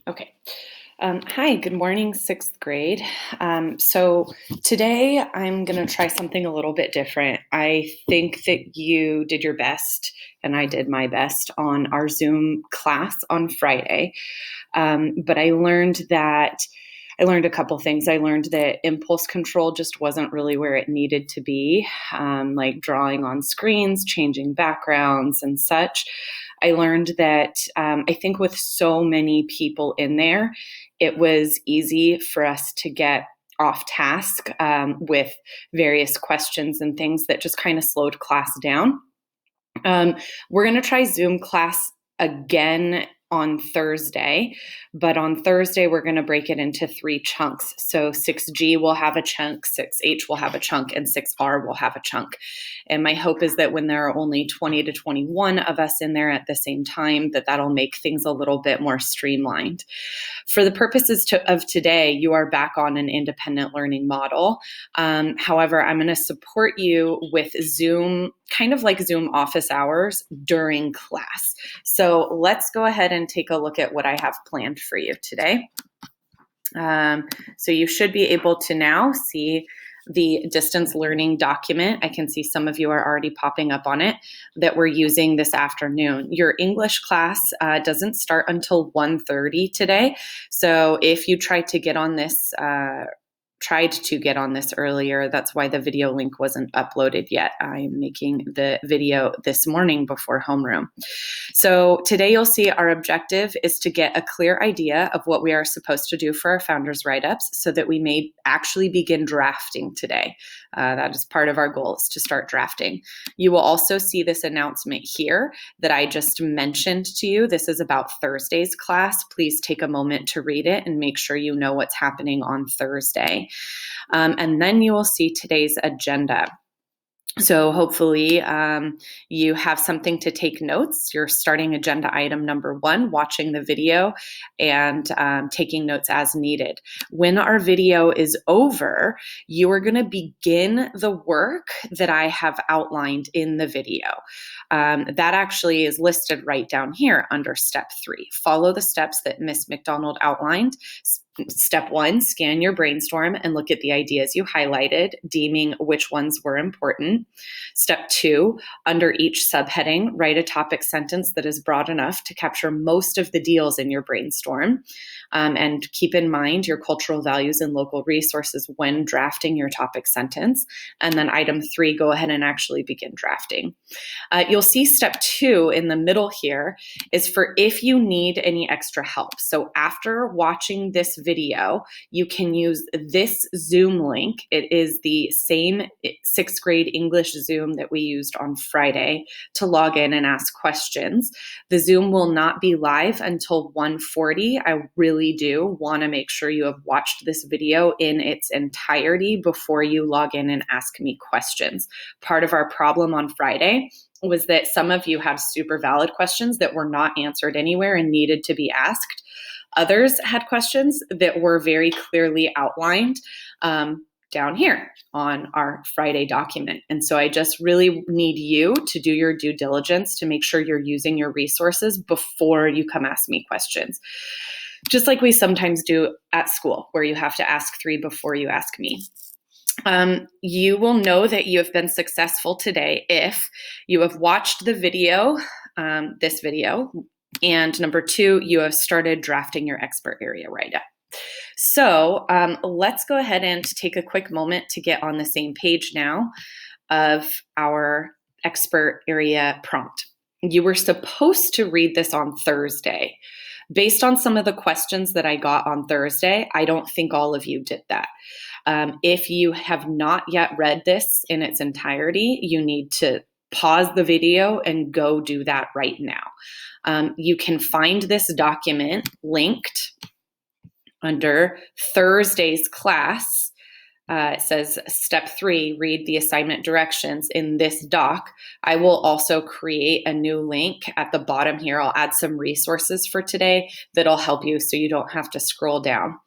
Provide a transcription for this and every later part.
Okay. Hi, good morning, sixth grade. So today I'm going to try something a little bit different. I think that you did your best and I did my best on our Zoom class on Friday. But I learned a couple things. I learned that impulse control just wasn't really where it needed to be, like drawing on screens, changing backgrounds, and such. I learned that I think with so many people in there, it was easy for us to get off task with various questions and things that just kind of slowed class down. Um, we're going to try Zoom class again on Thursday, but on Thursday, we're going to break it into three chunks. So 6G will have a chunk, 6H will have a chunk, and 6R will have a chunk. And my hope is that when there are only 20 to 21 of us in there at the same time, that'll make things a little bit more streamlined. For the purposes of today, you are back on an independent learning model. However, I'm going to support you with Zoom, kind of like Zoom office hours during class. So let's go ahead and take a look at what I have planned for you today. So you should be able to now see the distance learning document. I can see some of you are already popping up on it that we're using this afternoon. Your English class doesn't start until 1:30 today. So if you tried to get on this earlier. That's why the video link wasn't uploaded yet. I'm making the video this morning before homeroom. So today you'll see our objective is to get a clear idea of what we are supposed to do for our founders write-ups so that we may actually begin drafting today. That is part of our goal, is to start drafting. You will also see this announcement here that I just mentioned to you. This is about Thursday's class. Please take a moment to read it and make sure you know what's happening on Thursday. And then you will see today's agenda. So hopefully you have something to take notes. You're starting agenda item number 1, watching the video and taking notes as needed. When our video is over, you are going to begin the work that I have outlined in the video. That actually is listed right down here under step 3. Follow the steps that Miss McDonald outlined. Step 1, scan your brainstorm and look at the ideas you highlighted, deeming which ones were important. Step 2, under each subheading, write a topic sentence that is broad enough to capture most of the deals in your brainstorm. And keep in mind your cultural values and local resources when drafting your topic sentence. And then item 3, go ahead and actually begin drafting. You'll see step 2 in the middle here is for if you need any extra help. So after watching this video, you can use this Zoom link. It is the same 6th grade English Zoom that we used on Friday to log in and ask questions. The Zoom will not be live until 1:40. I really do want to make sure you have watched this video in its entirety before you log in and ask me questions. Part of our problem on Friday was that some of you had super valid questions that were not answered anywhere and needed to be asked. Others had questions that were very clearly outlined down here on our Friday document. And so I just really need you to do your due diligence to make sure you're using your resources before you come ask me questions. Just like we sometimes do at school, where you have to ask 3 before you ask me. You will know that you have been successful today if you have watched the video, this video, and number 2, you have started drafting your expert area write-up. So let's go ahead and take a quick moment to get on the same page now of our expert area prompt. You were supposed to read this on Thursday. Based on some of the questions that I got on Thursday, I don't think all of you did that. If you have not yet read this in its entirety, you need to pause the video and go do that right now. You can find this document linked under Thursday's class. It says step 3, read the assignment directions in this doc. I will also create a new link at the bottom here. I'll add some resources for today that'll help you so you don't have to scroll down.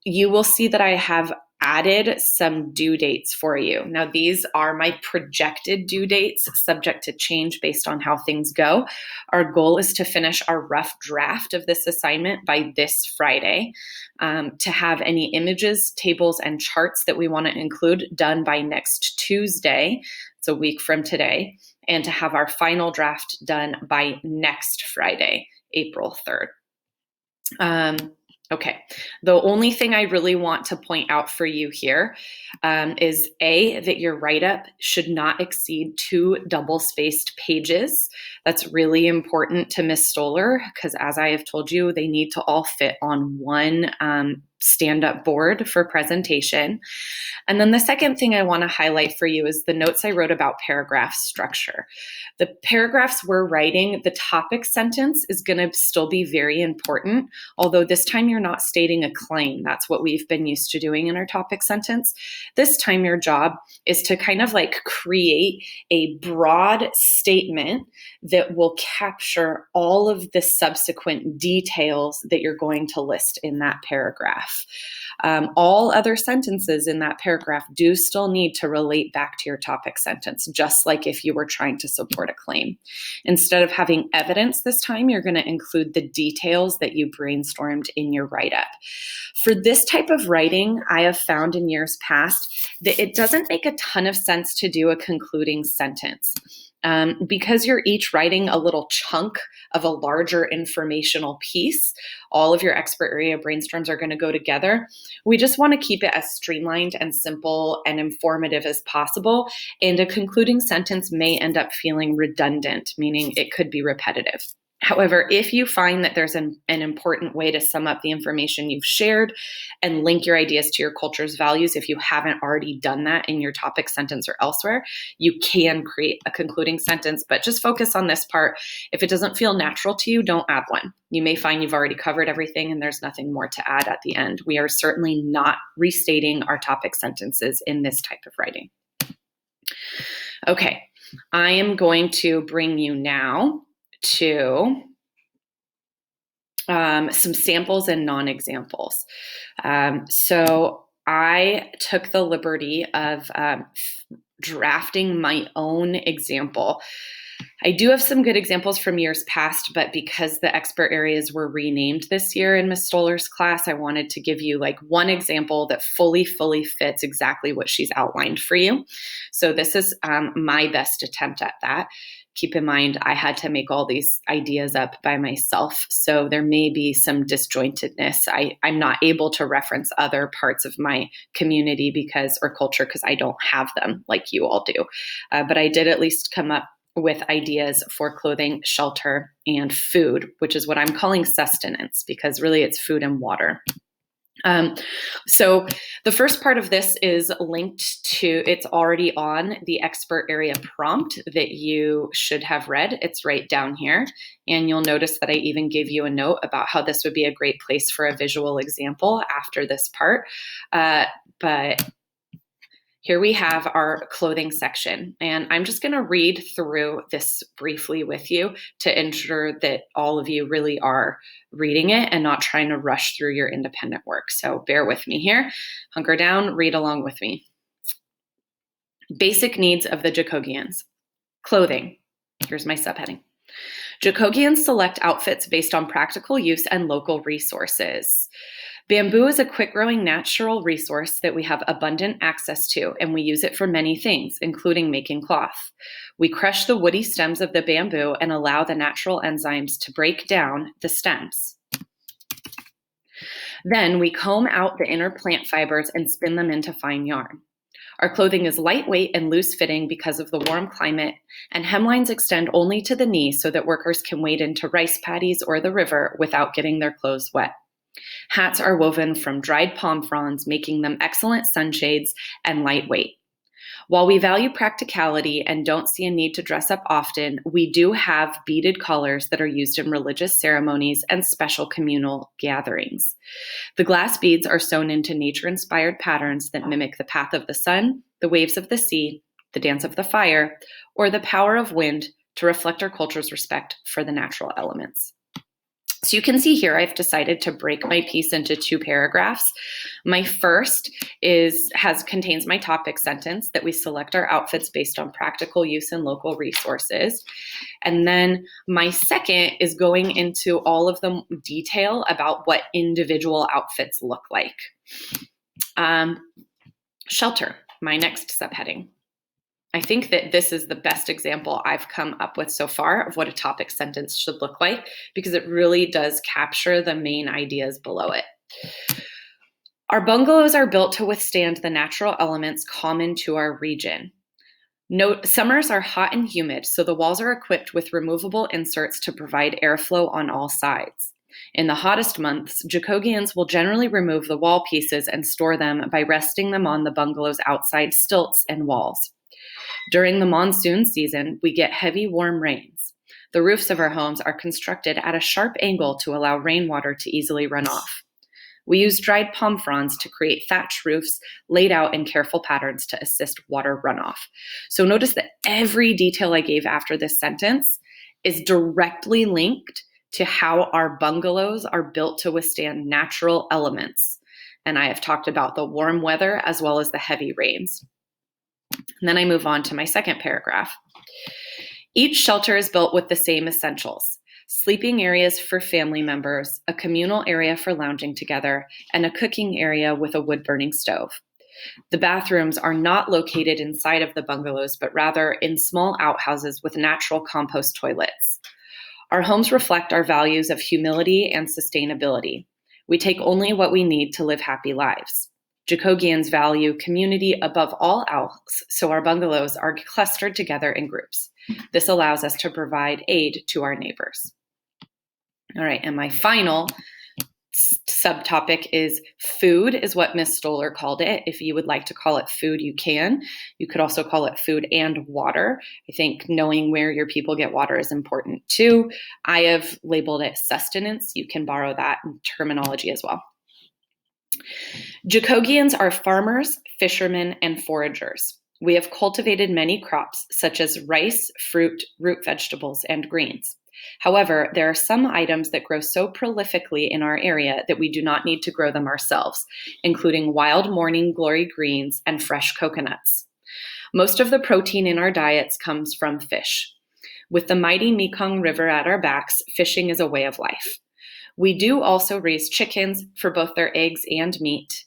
You will see that I have added some due dates for you. Now, these are my projected due dates, subject to change based on how things go. Our goal is to finish our rough draft of this assignment by this Friday, to have any images, tables, and charts that we want to include done by next Tuesday. It's a week from today, and to have our final draft done by next Friday, April 3rd. Okay, the only thing I really want to point out for you here is that your write-up should not exceed 2 double-spaced pages. That's really important to Miss Stoller because, as I have told you, they need to all fit on one stand-up board for presentation. And then the second thing I want to highlight for you is the notes I wrote about paragraph structure. The paragraphs we're writing, the topic sentence is going to still be very important, although this time you're not stating a claim. That's what we've been used to doing in our topic sentence. This time your job is to kind of like create a broad statement that will capture all of the subsequent details that you're going to list in that paragraph. All other sentences in that paragraph do still need to relate back to your topic sentence, just like if you were trying to support a claim. Instead of having evidence this time, you're going to include the details that you brainstormed in your write-up. For this type of writing, I have found in years past that it doesn't make a ton of sense to do a concluding sentence. Because you're each writing a little chunk of a larger informational piece, all of your expert area brainstorms are going to go together. We just want to keep it as streamlined and simple and informative as possible. And a concluding sentence may end up feeling redundant, meaning it could be repetitive. However, if you find that there's an important way to sum up the information you've shared and link your ideas to your culture's values, if you haven't already done that in your topic sentence or elsewhere, you can create a concluding sentence, but just focus on this part. If it doesn't feel natural to you, don't add one. You may find you've already covered everything and there's nothing more to add at the end. We are certainly not restating our topic sentences in this type of writing. Okay, I am going to bring you now to some samples and non-examples. So I took the liberty of drafting my own example. I do have some good examples from years past, but because the expert areas were renamed this year in Ms. Stoller's class, I wanted to give you like one example that fully fits exactly what she's outlined for you. So this is my best attempt at that. Keep in mind, I had to make all these ideas up by myself, so there may be some disjointedness. I'm not able to reference other parts of my community or culture because I don't have them like you all do. But I did at least come up with ideas for clothing, shelter, and food, which is what I'm calling sustenance because really it's food and water. So the first part of this is linked to, it's already on the expert area prompt that you should have read. It's right down here. And you'll notice that I even gave you a note about how this would be a great place for a visual example after this part. But here we have our clothing section, and I'm just going to read through this briefly with you to ensure that all of you really are reading it and not trying to rush through your independent work. So bear with me here. Hunker down, read along with me. Basic needs of the Jacogians. Clothing. Here's my subheading. Jacogians select outfits based on practical use and local resources. Bamboo is a quick-growing natural resource that we have abundant access to, and we use it for many things, including making cloth. We crush the woody stems of the bamboo and allow the natural enzymes to break down the stems. Then we comb out the inner plant fibers and spin them into fine yarn. Our clothing is lightweight and loose-fitting because of the warm climate, and hemlines extend only to the knee so that workers can wade into rice paddies or the river without getting their clothes wet. Hats are woven from dried palm fronds, making them excellent sunshades and lightweight. While we value practicality and don't see a need to dress up often, we do have beaded collars that are used in religious ceremonies and special communal gatherings. The glass beads are sewn into nature-inspired patterns that mimic the path of the sun, the waves of the sea, the dance of the fire, or the power of wind to reflect our culture's respect for the natural elements. So you can see here, I've decided to break my piece into 2 paragraphs. My first contains my topic sentence that we select our outfits based on practical use and local resources. And then my second is going into all of the detail about what individual outfits look like. Shelter, my next subheading. I think that this is the best example I've come up with so far of what a topic sentence should look like, because it really does capture the main ideas below it. Our bungalows are built to withstand the natural elements common to our region. Note, summers are hot and humid, so the walls are equipped with removable inserts to provide airflow on all sides. In the hottest months, Jacobians will generally remove the wall pieces and store them by resting them on the bungalow's outside stilts and walls. During the monsoon season, we get heavy, warm rains. The roofs of our homes are constructed at a sharp angle to allow rainwater to easily run off. We use dried palm fronds to create thatch roofs laid out in careful patterns to assist water runoff. So notice that every detail I gave after this sentence is directly linked to how our bungalows are built to withstand natural elements. And I have talked about the warm weather as well as the heavy rains. And then I move on to my second paragraph. Each shelter is built with the same essentials: sleeping areas for family members, a communal area for lounging together, and a cooking area with a wood-burning stove. The bathrooms are not located inside of the bungalows, but rather in small outhouses with natural compost toilets. Our homes reflect our values of humility and sustainability. We take only what we need to live happy lives. Jacobians value community above all else, so our bungalows are clustered together in groups. This allows us to provide aid to our neighbors. All right, and my final subtopic is food, is what Ms. Stoller called it. If you would like to call it food, you can. You could also call it food and water. I think knowing where your people get water is important too. I have labeled it sustenance. You can borrow that terminology as well. Jacobians are farmers, fishermen, and foragers. We have cultivated many crops, such as rice, fruit, root vegetables, and greens. However, there are some items that grow so prolifically in our area that we do not need to grow them ourselves, including wild morning glory greens and fresh coconuts. Most of the protein in our diets comes from fish. With the mighty Mekong River at our backs, fishing is a way of life. We do also raise chickens for both their eggs and meat.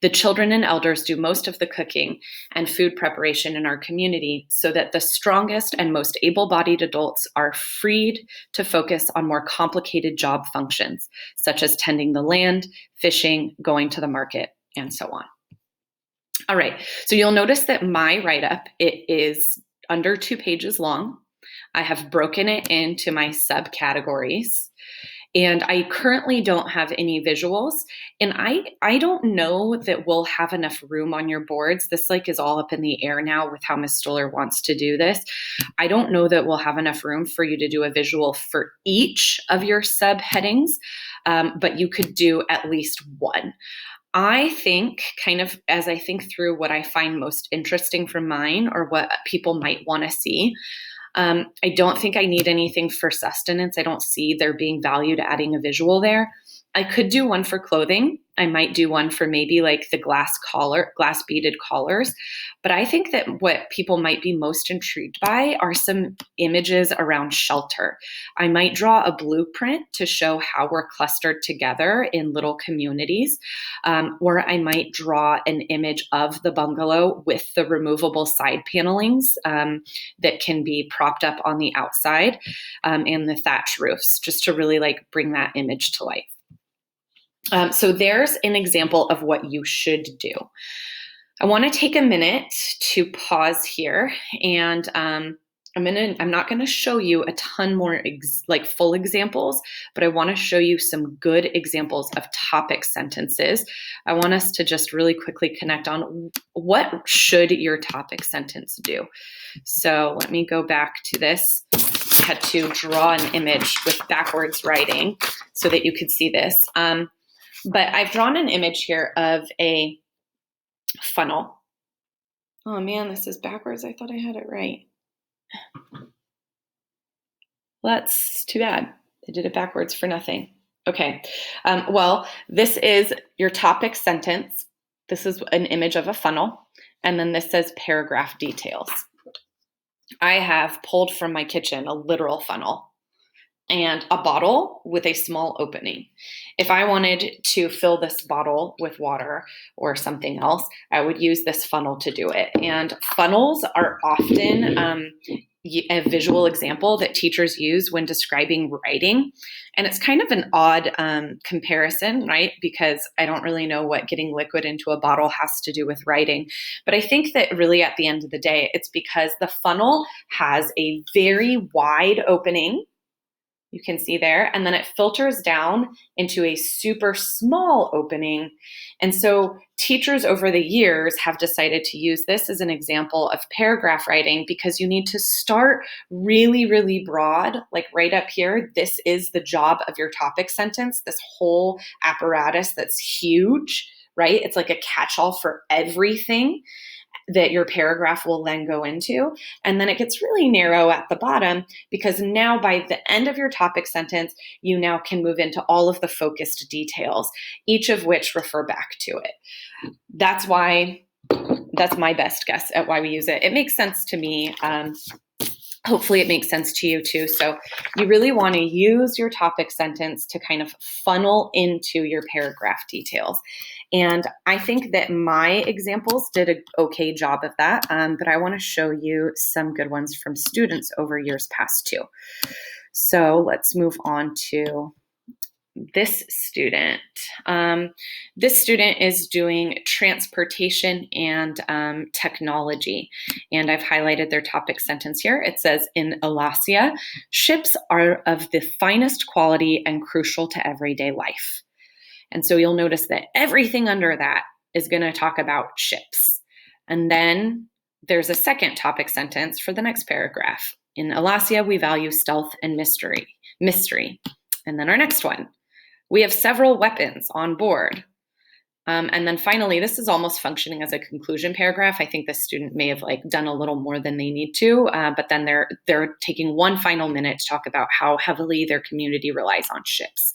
The children and elders do most of the cooking and food preparation in our community so that the strongest and most able-bodied adults are freed to focus on more complicated job functions, such as tending the land, fishing, going to the market, and so on. All right, so you'll notice that my write-up, it is under 2 pages long. I have broken it into my subcategories. And I currently don't have any visuals. And I don't know that we'll have enough room on your boards. This is all up in the air now with how Ms. Stoller wants to do this. I don't know that we'll have enough room for you to do a visual for each of your subheadings, but you could do at least one. I think, kind of as I think through what I find most interesting from mine or what people might want to see, I don't think I need anything for sustenance. I don't see there being value to adding a visual there. I could do one for clothing. I might do one for maybe the glass beaded collars. But I think that what people might be most intrigued by are some images around shelter. I might draw a blueprint to show how we're clustered together in little communities, or I might draw an image of the bungalow with the removable side panelings that can be propped up on the outside and the thatch roofs, just to really bring that image to life. So there's an example of what you should do. I want to take a minute to pause here, and I'm not going to show you a ton more full examples, but I want to show you some good examples of topic sentences. I want us to just really quickly connect on what should your topic sentence do. So let me go back to this. I had to draw an image with backwards writing so that you could see this. But I've drawn an image here of a funnel. Oh man, this is backwards. I thought I had it right. Well, that's too bad. I did it backwards for nothing. Okay. Well, this is your topic sentence. This is an image of a funnel. And then this says paragraph details. I have pulled from my kitchen a literal funnel and a bottle with a small opening. If I wanted to fill this bottle with water or something else, I would use this funnel to do it. And funnels are often a visual example that teachers use when describing writing. And it's kind of an odd comparison, right? Because I don't really know what getting liquid into a bottle has to do with writing. But I think that really at the end of the day, it's because the funnel has a very wide opening. You can see there, and then it filters down into a super small opening. And so teachers over the years have decided to use this as an example of paragraph writing because you need to start really, really broad, like right up here. This is the job of your topic sentence, this whole apparatus that's huge, right? It's like a catch-all for everything that your paragraph will then go into. And then it gets really narrow at the bottom because now by the end of your topic sentence, you now can move into all of the focused details, each of which refer back to it. That's my best guess at why we use it. It makes sense to me. Hopefully it makes sense to you too. So you really want to use your topic sentence to kind of funnel into your paragraph details. And I think that my examples did an okay job of that, but I want to show you some good ones from students over years past too. So let's move on to this student. This student is doing transportation and technology. And I've highlighted their topic sentence here. It says, in Alasia, ships are of the finest quality and crucial to everyday life. And so you'll notice that everything under that is going to talk about ships. And then there's a second topic sentence for the next paragraph. In Alasia, we value stealth and mystery. And then our next one. We have several weapons on board. And then finally, this is almost functioning as a conclusion paragraph. I think the student may have done a little more than they need to, but then they're taking one final minute to talk about how heavily their community relies on ships.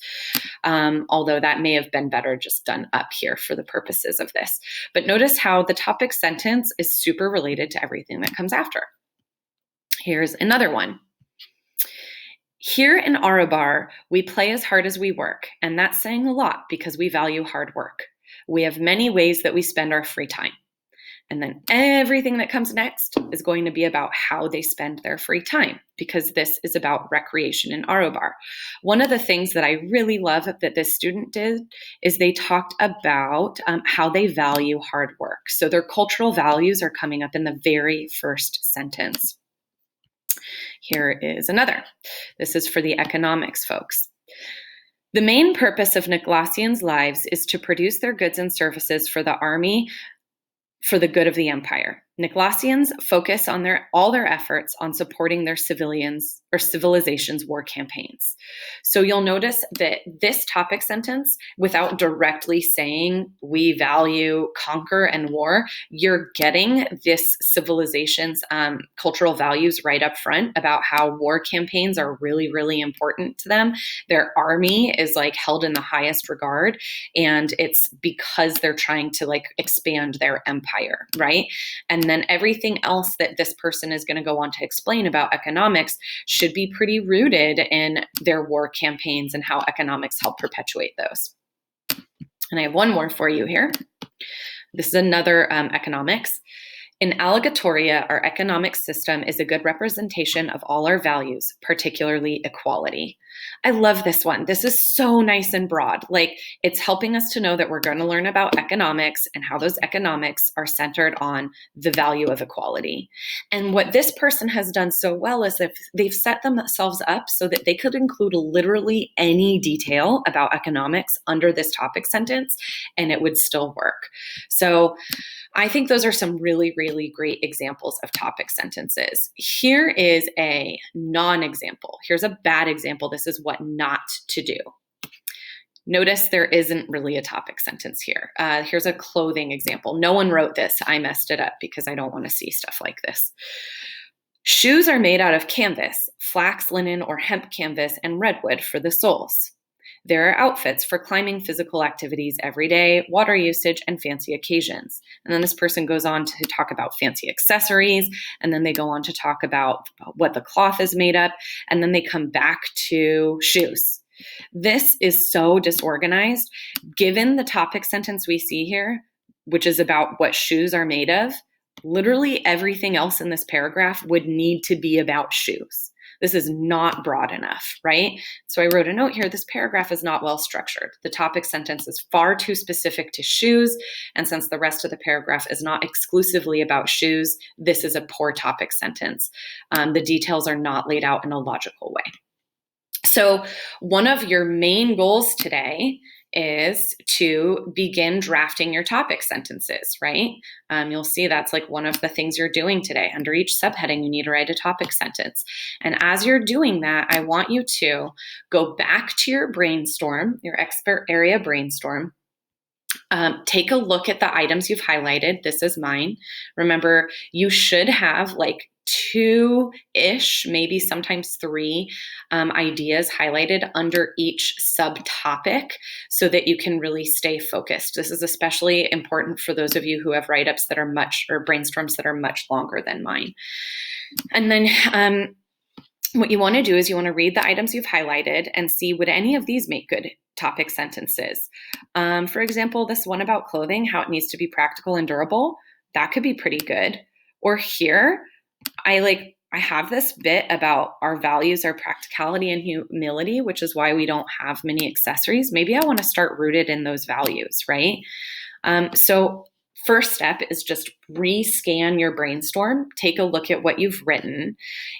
Although that may have been better just done up here for the purposes of this. But notice how the topic sentence is super related to everything that comes after. Here's another one. Here in Arabar, we play as hard as we work, and that's saying a lot because we value hard work. We have many ways that we spend our free time. And then everything that comes next is going to be about how they spend their free time because this is about recreation in Arabar. One of the things that I really love that this student did is they talked about how they value hard work. So their cultural values are coming up in the very first sentence. Here is another. This is for the economics folks. The main purpose of Nicolaisians' lives is to produce their goods and services for the army for the good of the empire. Nicolaisians focus on all their efforts on supporting their civilization's war campaigns. So you'll notice that this topic sentence, without directly saying we value conquer and war, you're getting this civilization's cultural values right up front about how war campaigns are really, really important to them. Their army is held in the highest regard, and it's because they're trying to expand their empire, right? And then everything else that this person is going to go on to explain about economics should be pretty rooted in their war campaigns and how economics help perpetuate those. And I have one more for you here. This is another economics. In Alligatoria, our economic system is a good representation of all our values, particularly equality. I love this one. This is so nice and broad. It's helping us to know that we're going to learn about economics and how those economics are centered on the value of equality. And what this person has done so well is that they've set themselves up so that they could include literally any detail about economics under this topic sentence, and it would still work. So I think those are some really, really great examples of topic sentences. Here is a non-example. Here's a bad example. This is what not to do. Notice there isn't really a topic sentence here. Here's a clothing example. No one wrote this. I messed it up because I don't want to see stuff like this. Shoes are made out of canvas, flax, linen, or hemp canvas, and redwood for the soles. There are outfits for climbing physical activities every day, water usage, and fancy occasions. And then this person goes on to talk about fancy accessories, and then they go on to talk about what the cloth is made of, and then they come back to shoes. This is so disorganized. Given the topic sentence we see here, which is about what shoes are made of, literally everything else in this paragraph would need to be about shoes. This is not broad enough, right? So I wrote a note here. This paragraph is not well structured. The topic sentence is far too specific to shoes. And since the rest of the paragraph is not exclusively about shoes, this is a poor topic sentence. The details are not laid out in a logical way. So one of your main goals today is to begin drafting your topic sentences, right? You'll see that's like one of the things you're doing today. Under each subheading, you need to write a topic sentence. And as you're doing that, I want you to go back to your brainstorm, your expert area brainstorm. Take a look at the items you've highlighted. This is mine. Remember, you should have like 2-ish, maybe sometimes 3 ideas highlighted under each subtopic so that you can really stay focused. This is especially important for those of you who have write-ups that are or brainstorms that are much longer than mine. And then what you want to do is you want to read the items you've highlighted and see, would any of these make good topic sentences? For example, this one about clothing, how it needs to be practical and durable, that could be pretty good. Or here, I have this bit about our values are practicality and humility, which is why we don't have many accessories. Maybe I want to start rooted in those values, right? So first step is just rescan your brainstorm. Take a look at what you've written.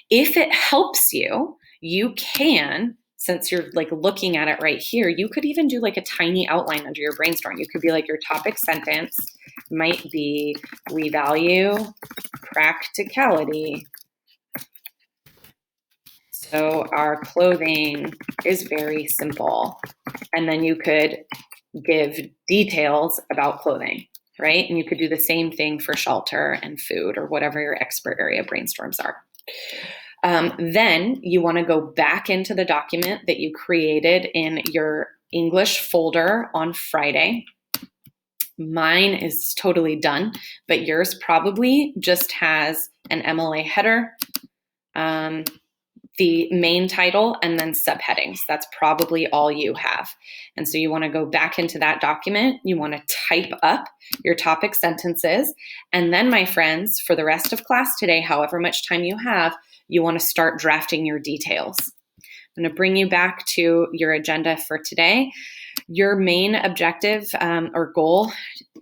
If it helps you, you can, since you're like looking at it right here, you could even do like a tiny outline under your brainstorm. You could be like, your topic sentence might be, we value practicality, so our clothing is very simple. And then you could give details about clothing, right? And you could do the same thing for shelter and food or whatever your expert area brainstorms are. Then you want to go back into the document that you created in your English folder on Friday. Mine is totally done, but yours probably just has an MLA header, the main title, and then subheadings. That's probably all you have. And so you want to go back into that document. You want to type up your topic sentences. And then, my friends, for the rest of class today, however much time you have, you want to start drafting your details. I'm going to bring you back to your agenda for today. Your main objective or goal,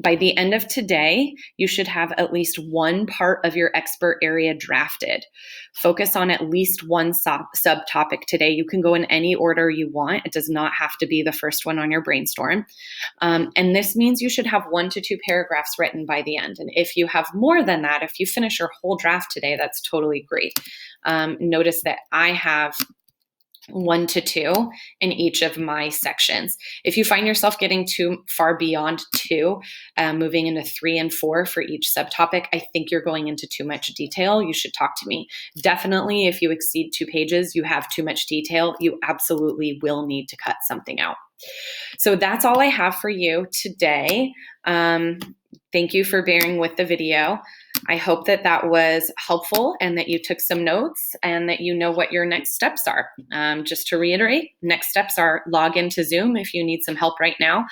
by the end of today, you should have at least one part of your expert area drafted. Focus on at least one subtopic today. You can go in any order you want. It does not have to be the first one on your brainstorm. And this means you should have 1 to 2 paragraphs written by the end. And if you have more than that, if you finish your whole draft today, that's totally great. Notice that I have 1 to 2 in each of my sections. If you find yourself getting too far beyond 2, moving into 3 and 4 for each subtopic, I think you're going into too much detail. You should talk to me. Definitely, if you exceed 2 pages, you have too much detail, you absolutely will need to cut something out. So that's all I have for you today. Thank you for bearing with the video. I hope that that was helpful and that you took some notes and that you know what your next steps are. Just to reiterate, next steps are log into Zoom if you need some help right now.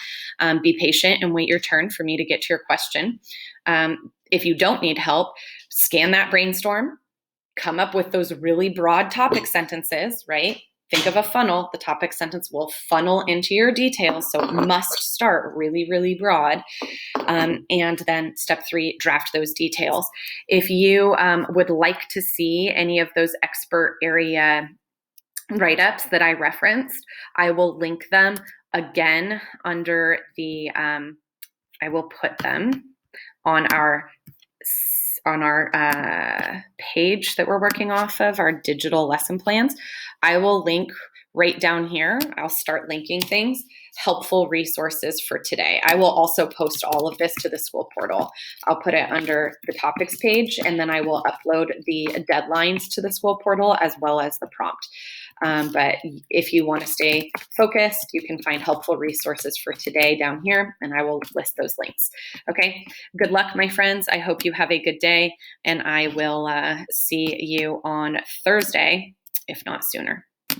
Be patient and wait your turn for me to get to your question. If you don't need help, scan that brainstorm, come up with those really broad topic sentences, right? Think of a funnel. The topic sentence will funnel into your details, so it must start really, really broad. And then step 3, draft those details. If you would like to see any of those expert area write-ups that I referenced, I will link them again under the, I will put them on our page that we're working off of, our digital lesson plans. I will link right down here. I'll start linking things, helpful resources for today. I will also post all of this to the school portal. I'll put it under the topics page, and then I will upload the deadlines to the school portal as well as the prompt. But if you want to stay focused, you can find helpful resources for today down here, and I will list those links. Okay, good luck, my friends. I hope you have a good day, and I will see you on Thursday, if not sooner.